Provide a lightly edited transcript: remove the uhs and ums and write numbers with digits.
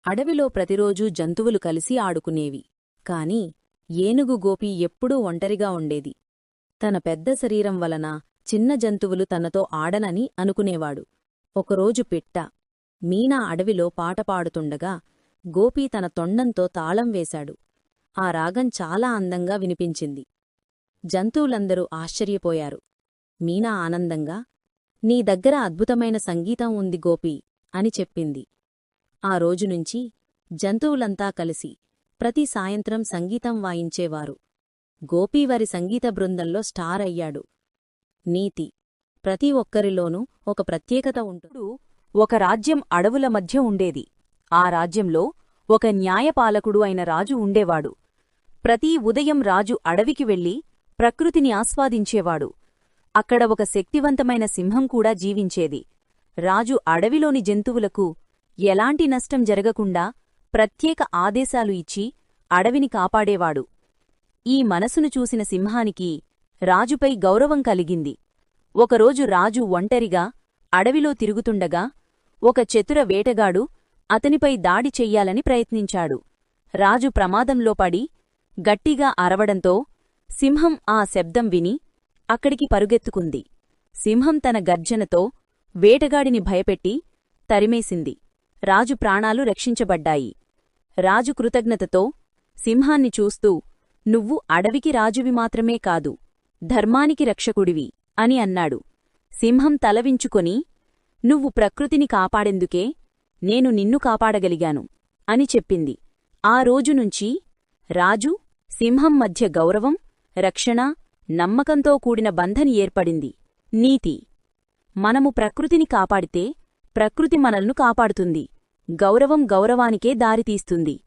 అడవిలో ప్రతిరోజూ జంతువులు కలిసి ఆడుకునేవి. కాని ఏనుగు గోపి ఎప్పుడూ ఒంటరిగా ఉండేది. తన పెద్ద శరీరం వలన చిన్న జంతువులు తనతో ఆడనని అనుకునేవాడు. ఒకరోజు పిట్ట మీనా అడవిలో పాట పాడుతుండగా గోపి తన తొండంతో తాళం వేశాడు. ఆ రాగం చాలా అందంగా వినిపించింది. జంతువులందరూ ఆశ్చర్యపోయారు. మీనా ఆనందంగా, "నీ దగ్గర అద్భుతమైన సంగీతం ఉంది గోపీ" అని చెప్పింది. ఆ రోజునుంచి జంతువులంతా కలిసి ప్రతి సాయంత్రం సంగీతం వాయించేవారు. గోపీ వారి సంగీత బృందంలో స్టార్ అయ్యాడు. నీతి: ప్రతి ఒక్కరిలోనూ ఒక ప్రత్యేకత ఉంటుంది. ఒక రాజ్యం అడవుల మధ్య ఉండేది. ఆ రాజ్యంలో ఒక న్యాయపాలకుడు అయిన రాజు ఉండేవాడు. ప్రతి ఉదయం రాజు అడవికి వెళ్లి ప్రకృతిని ఆస్వాదించేవాడు. అక్కడ ఒక శక్తివంతమైన సింహం కూడా జీవించేది. రాజు అడవిలోని జంతువులకు ఎలాంటి నష్టం జరగకుండా ప్రత్యేక ఆదేశాలు ఇచ్చి అడవిని కాపాడేవాడు. ఈ మనసును చూసిన సింహానికి రాజుపై గౌరవం కలిగింది. ఒకరోజు రాజు ఒంటరిగా అడవిలో తిరుగుతుండగా ఒక చతుర వేటగాడు అతనిపై దాడి చెయ్యాలని ప్రయత్నించాడు. రాజు ప్రమాదంలో పడి గట్టిగా అరవడంతో సింహం ఆ శబ్దం విని అక్కడికి పరుగెత్తుకుంది. సింహం తన గర్జనతో వేటగాడిని భయపెట్టి తరిమేసింది. రాజు ప్రాణాలు రక్షించబడ్డాయి. రాజు కృతజ్ఞతతో సింహాన్ని చూస్తూ, "నువ్వు అడవికి రాజువి మాత్రమే కాదు, ధర్మానికి రక్షకుడివి" అని అన్నాడు. సింహం తలవించుకొని, "నువ్వు ప్రకృతిని కాపాడెందుకే నేను నిన్ను కాపాడగలిగాను" అని చెప్పింది. ఆ రోజునుంచి రాజు, సింహం మధ్య గౌరవం, రక్షణ, నమ్మకంతో కూడిన బంధని ఏర్పడింది. నీతి: మనము ప్రకృతిని కాపాడితే ప్రకృతి మనల్ని కాపాడుతుంది. గౌరవం గౌరవానికే దారితీస్తుంది.